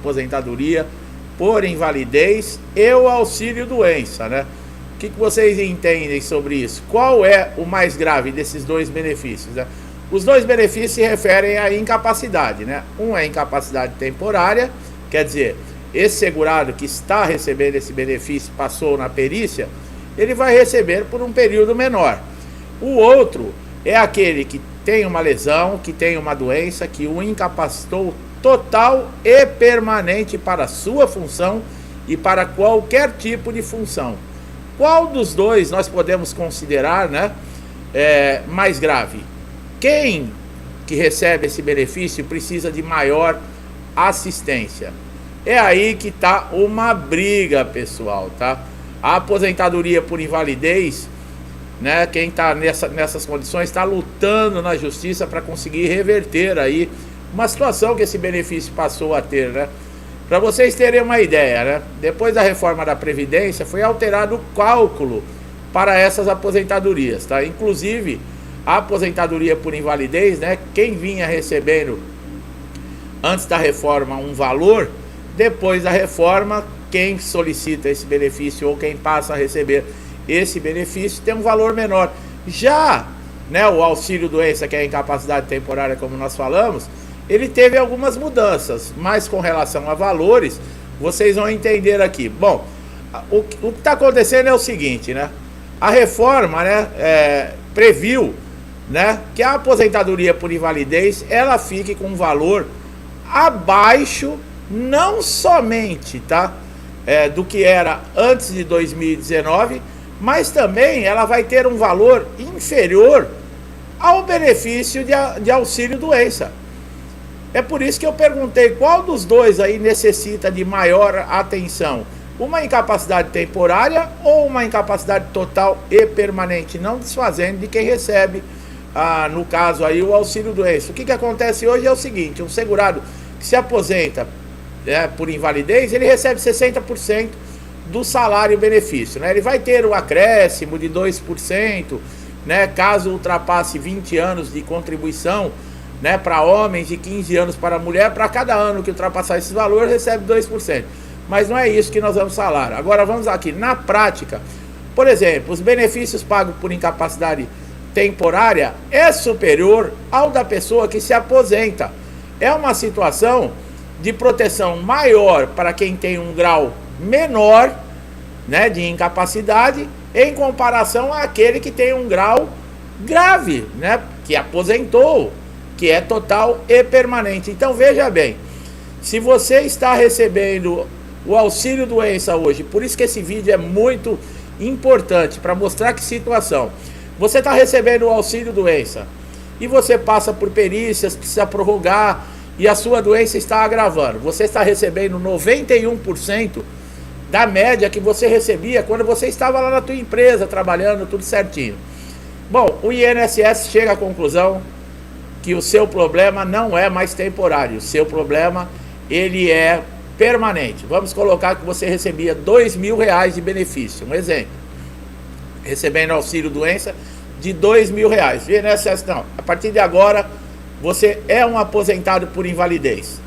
aposentadoria por invalidez e o auxílio-doença, né? O que vocês entendem sobre isso? Qual é o mais grave desses dois benefícios, né? Os dois benefícios se referem à incapacidade, né? Um é incapacidade temporária, quer dizer, esse segurado que está recebendo esse benefício, passou na perícia, ele vai receber por um período menor. O outro é aquele que tem uma lesão, que tem uma doença, que o incapacitou total e permanente para a sua função e para qualquer tipo de função. Qual dos dois nós podemos considerar, né, mais grave? Quem que recebe esse benefício precisa de maior assistência? É aí que está uma briga, pessoal, tá? A aposentadoria por invalidez, né, quem está nessas condições está lutando na justiça para conseguir reverter aí uma situação que esse benefício passou a ter, né? Para vocês terem uma ideia, né? Depois da reforma da Previdência foi alterado o cálculo para essas aposentadorias, tá? Inclusive a aposentadoria por invalidez, né? Quem vinha recebendo antes da reforma um valor, depois da reforma, quem solicita esse benefício ou quem passa a receber esse benefício tem um valor menor. Já, né, o auxílio-doença, que é a incapacidade temporária, como nós falamos, ele teve algumas mudanças, mas com relação a valores, vocês vão entender aqui. Bom, o que está acontecendo é o seguinte, né? A reforma, né, previu, né, que a aposentadoria por invalidez ela fique com um valor abaixo, não somente, tá, do que era antes de 2019, mas também ela vai ter um valor inferior ao benefício de auxílio-doença. É por isso que eu perguntei qual dos dois aí necessita de maior atenção. Uma incapacidade temporária ou uma incapacidade total e permanente, não desfazendo de quem recebe, no caso aí, o auxílio-doença. O que acontece hoje é o seguinte: um segurado que se aposenta por invalidez, ele recebe 60% do salário e benefício, né? Ele vai ter o acréscimo de 2%, né, caso ultrapasse 20 anos de contribuição, né, para homens e 15 anos para mulher. Para cada ano que ultrapassar esse valor, recebe 2%. Mas não é isso que nós vamos falar. Agora vamos aqui, na prática, por exemplo, os benefícios pagos por incapacidade temporária é superior ao da pessoa que se aposenta. É uma situação de proteção maior para quem tem um grau menor, né, de incapacidade, em comparação àquele que tem um grau grave, né, que aposentou, que é total e permanente. Então veja bem, se você está recebendo o auxílio-doença hoje, por isso que esse vídeo é muito importante, para mostrar que situação. Você está recebendo o auxílio-doença e você passa por perícias, precisa prorrogar e a sua doença está agravando. Você está recebendo 91% da média que você recebia quando você estava lá na tua empresa, trabalhando tudo certinho. Bom, o INSS chega à conclusão que o seu problema não é mais temporário, o seu problema ele é permanente. Vamos colocar que você recebia R$2.000 de benefício, um exemplo, recebendo auxílio-doença de R$2.000. O INSS não, a partir de agora você é um aposentado por invalidez.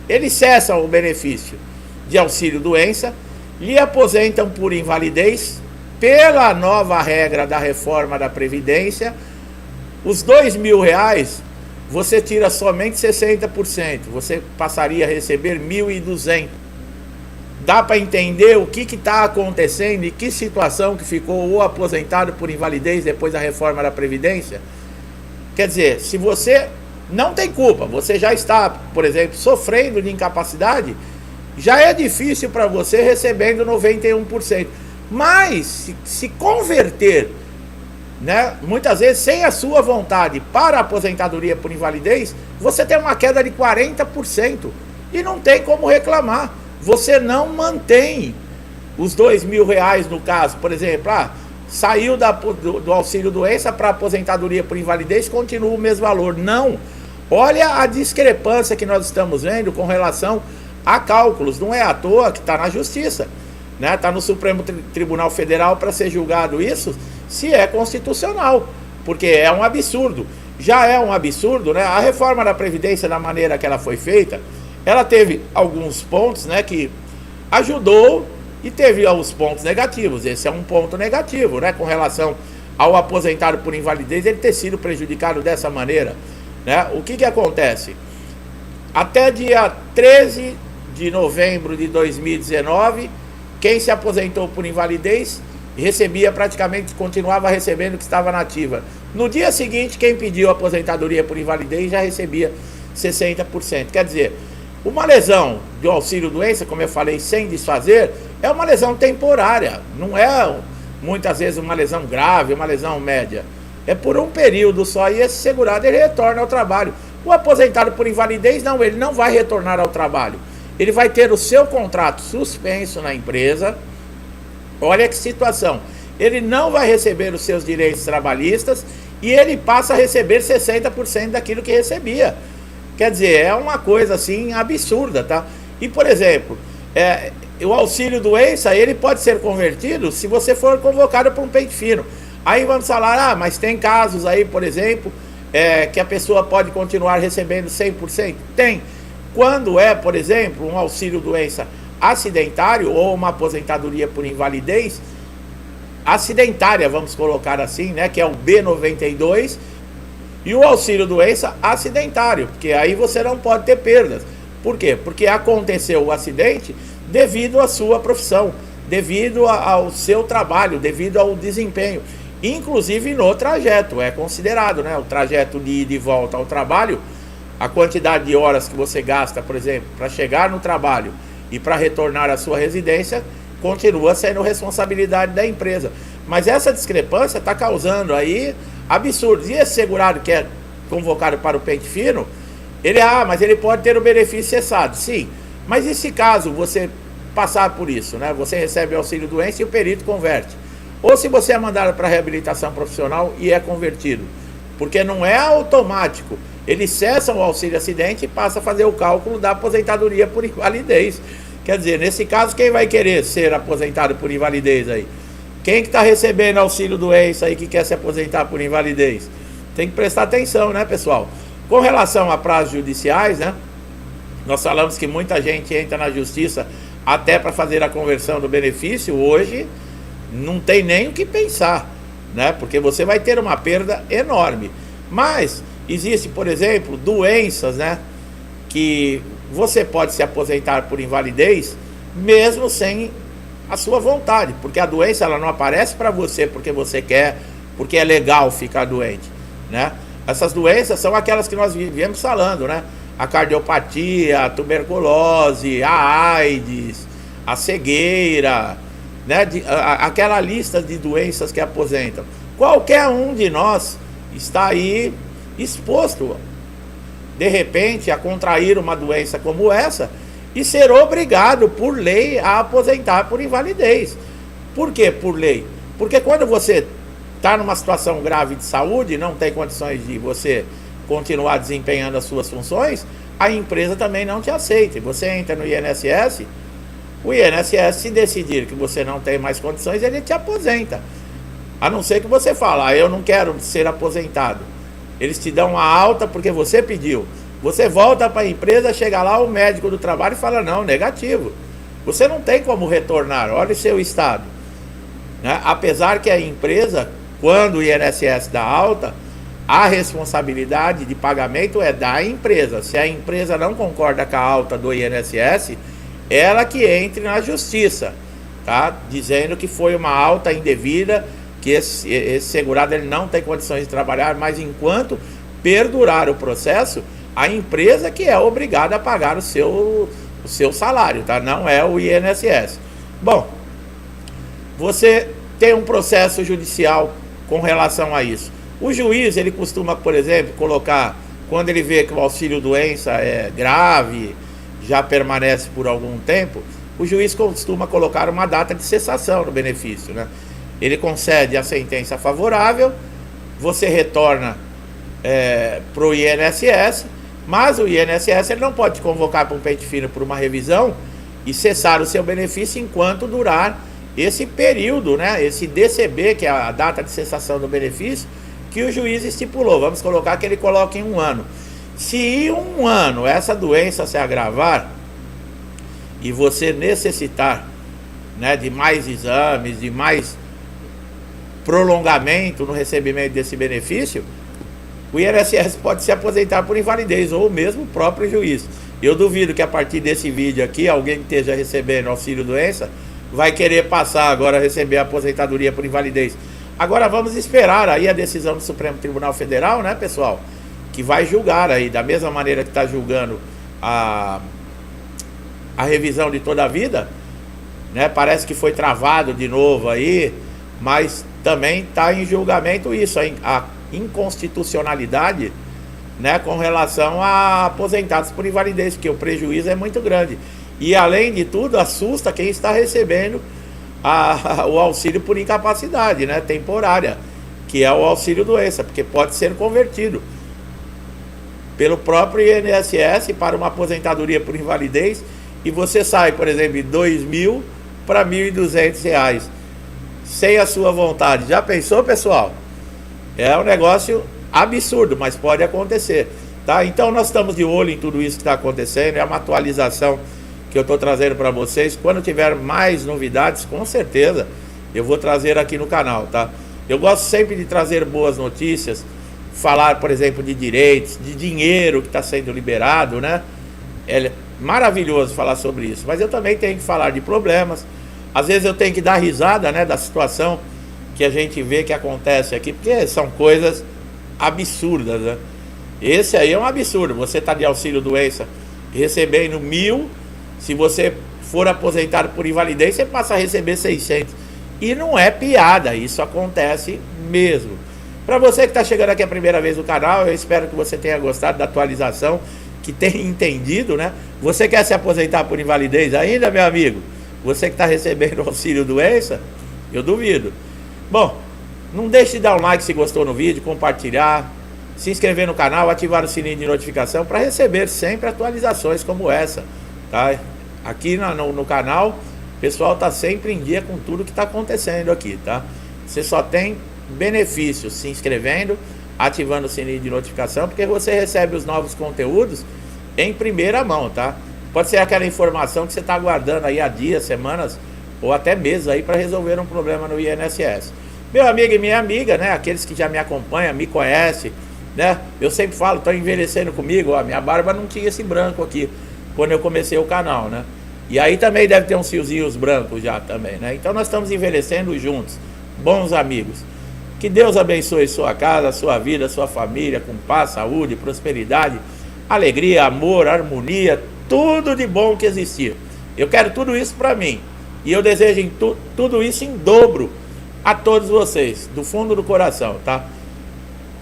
Eles cessam o benefício de auxílio-doença, lhe aposentam por invalidez. Pela nova regra da reforma da Previdência, os R$2.000 você tira somente 60%, você passaria a receber 1.200. Dá para entender o que está acontecendo e que situação que ficou o aposentado por invalidez depois da reforma da Previdência? Quer dizer, se você não tem culpa, você já está, por exemplo, sofrendo de incapacidade, já é difícil para você recebendo 91%. Mas se converter, né, muitas vezes sem a sua vontade, para a aposentadoria por invalidez, você tem uma queda de 40% e não tem como reclamar. Você não mantém os R$2.000 no caso, por exemplo, saiu do auxílio-doença para a aposentadoria por invalidez, continua o mesmo valor. Não. Olha a discrepância que nós estamos vendo com relação a cálculos. Não é à toa que está na justiça, né? Está no Supremo Tribunal Federal para ser julgado isso, se é constitucional, porque é um absurdo. Já é um absurdo, né? A reforma da Previdência, da maneira que ela foi feita, ela teve alguns pontos, né, que ajudou e teve os pontos negativos. Esse é um ponto negativo, né, com relação ao aposentado por invalidez, ele ter sido prejudicado dessa maneira, né? O que acontece? Até dia 13 de novembro de 2019, quem se aposentou por invalidez recebia praticamente, continuava recebendo o que estava na ativa. No dia seguinte, quem pediu aposentadoria por invalidez já recebia 60%. Quer dizer, uma lesão de auxílio-doença, como eu falei, sem desfazer, é uma lesão temporária, não é muitas vezes uma lesão grave, uma lesão média. É por um período só e esse segurado ele retorna ao trabalho. O aposentado por invalidez, não, ele não vai retornar ao trabalho. Ele vai ter o seu contrato suspenso na empresa. Olha que situação. Ele não vai receber os seus direitos trabalhistas e ele passa a receber 60% daquilo que recebia. Quer dizer, é uma coisa assim absurda, tá? E, por exemplo, o auxílio-doença, ele pode ser convertido se você for convocado por um pente fino. Aí vamos falar, mas tem casos aí, por exemplo, que a pessoa pode continuar recebendo 100%? Tem. Quando é, por exemplo, um auxílio-doença acidentário ou uma aposentadoria por invalidez acidentária, vamos colocar assim, né, que é o B92, e o auxílio-doença acidentário, porque aí você não pode ter perdas. Por quê? Porque aconteceu o acidente devido à sua profissão, devido ao seu trabalho, devido ao desempenho, inclusive no trajeto, é considerado, né, o trajeto de ida e volta ao trabalho, a quantidade de horas que você gasta, por exemplo, para chegar no trabalho e para retornar à sua residência, continua sendo responsabilidade da empresa. Mas essa discrepância está causando aí absurdos. E esse segurado que é convocado para o pente fino, mas ele pode ter o benefício cessado. Sim, mas e se caso você passar por isso, né? Você recebe auxílio-doença e o perito converte. Ou se você é mandado para reabilitação profissional e é convertido. Porque não é automático. Ele cessa o auxílio-acidente e passa a fazer o cálculo da aposentadoria por invalidez. Quer dizer, nesse caso, quem vai querer ser aposentado por invalidez aí? Quem que está recebendo auxílio-doença aí que quer se aposentar por invalidez? Tem que prestar atenção, né, pessoal? Com relação a prazos judiciais, né? Nós falamos que muita gente entra na justiça até para fazer a conversão do benefício. Hoje não tem nem o que pensar, né? Porque você vai ter uma perda enorme. Mas existe, por exemplo, doenças, né, que você pode se aposentar por invalidez mesmo sem a sua vontade, porque a doença ela não aparece para você porque você quer, porque é legal ficar doente, né? Essas doenças são aquelas que nós viemos falando, né? A cardiopatia, a tuberculose, a AIDS, a cegueira, né? Aquela lista de doenças que aposentam. Qualquer um de nós está aí exposto, de repente, a contrair uma doença como essa e ser obrigado, por lei, a aposentar por invalidez. Por quê por lei? Porque quando você está numa situação grave de saúde e não tem condições de você continuar desempenhando as suas funções, a empresa também não te aceita. Você entra no INSS, o INSS, se decidir que você não tem mais condições, ele te aposenta. A não ser que você fale, eu não quero ser aposentado. Eles te dão uma alta porque você pediu. Você volta para a empresa, chega lá, o médico do trabalho fala, não, negativo. Você não tem como retornar, olha o seu estado, né? Apesar que a empresa, quando o INSS dá alta, a responsabilidade de pagamento é da empresa. Se a empresa não concorda com a alta do INSS, ela que entre na justiça, tá? Dizendo que foi uma alta indevida, que esse segurado ele não tem condições de trabalhar, mas enquanto perdurar o processo, a empresa que é obrigada a pagar o seu salário, tá? Não é o INSS. Bom, você tem um processo judicial com relação a isso. O juiz, ele costuma, por exemplo, colocar, quando ele vê que o auxílio-doença é grave, já permanece por algum tempo, o juiz costuma colocar uma data de cessação no benefício, né? Ele concede a sentença favorável, você retorna para o INSS, mas o INSS ele não pode convocar para um pente fino por uma revisão e cessar o seu benefício enquanto durar esse período, né? Esse DCB, que é a data de cessação do benefício, que o juiz estipulou. Vamos colocar que ele coloque em 1 ano. Se em um ano essa doença se agravar e você necessitar, né, de mais exames, de mais prolongamento no recebimento desse benefício, o INSS pode se aposentar por invalidez ou mesmo o próprio juiz. Eu duvido que a partir desse vídeo aqui, alguém que esteja recebendo auxílio-doença vai querer passar agora a receber a aposentadoria por invalidez. Agora vamos esperar aí a decisão do Supremo Tribunal Federal, né, pessoal? Que vai julgar aí, da mesma maneira que está julgando a revisão de toda a vida, né? Parece que foi travado de novo aí, mas também está em julgamento isso, a inconstitucionalidade, né, com relação a aposentados por invalidez, porque o prejuízo é muito grande. E além de tudo, assusta quem está recebendo o auxílio por incapacidade, né, temporária, que é o auxílio doença, porque pode ser convertido pelo próprio INSS para uma aposentadoria por invalidez, e você sai, por exemplo, de R$2.000 para R$1.200, sem a sua vontade. Já pensou, pessoal? É um negócio absurdo, mas pode acontecer, tá? Então nós estamos de olho em tudo isso que está acontecendo, é uma atualização que eu estou trazendo para vocês. Quando tiver mais novidades, com certeza eu vou trazer aqui no canal, tá? Eu gosto sempre de trazer boas notícias, falar, por exemplo, de direitos, de dinheiro que está sendo liberado, né? É maravilhoso falar sobre isso, mas eu também tenho que falar de problemas. Às vezes eu tenho que dar risada, né, da situação que a gente vê que acontece aqui, porque são coisas absurdas, né? Esse aí é um absurdo. Você está de auxílio doença recebendo 1.000, se você for aposentado por invalidez, você passa a receber 600. E não é piada, isso acontece mesmo. Para você que está chegando aqui a primeira vez no canal, eu espero que você tenha gostado da atualização, que tenha entendido, né? Você quer se aposentar por invalidez ainda, meu amigo? Você que está recebendo auxílio doença? Eu duvido. Bom, não deixe de dar um like se gostou no vídeo, compartilhar, se inscrever no canal, ativar o sininho de notificação para receber sempre atualizações como essa, tá? Aqui no canal, o pessoal está sempre em dia com tudo que está acontecendo aqui, tá? Você só tem benefícios se inscrevendo, ativando o sininho de notificação, porque você recebe os novos conteúdos em primeira mão, tá? Pode ser aquela informação que você está aguardando aí há dias, semanas ou até meses aí para resolver um problema no INSS. Meu amigo e minha amiga, né? Aqueles que já me acompanham, me conhecem, né? Eu sempre falo, estão envelhecendo comigo, ó, minha barba não tinha esse branco aqui quando eu comecei o canal, né? E aí também deve ter uns fiozinhos brancos já também, né? Então nós estamos envelhecendo juntos, bons amigos. Que Deus abençoe sua casa, sua vida, sua família, com paz, saúde, prosperidade, alegria, amor, harmonia, tudo de bom que existir. Eu quero tudo isso para mim. E eu desejo tudo isso em dobro a todos vocês, do fundo do coração, tá?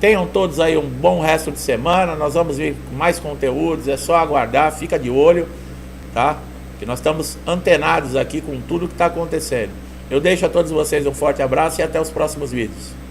Tenham todos aí um bom resto de semana. Nós vamos vir com mais conteúdos, é só aguardar, fica de olho, tá? Que nós estamos antenados aqui com tudo que está acontecendo. Eu deixo a todos vocês um forte abraço e até os próximos vídeos.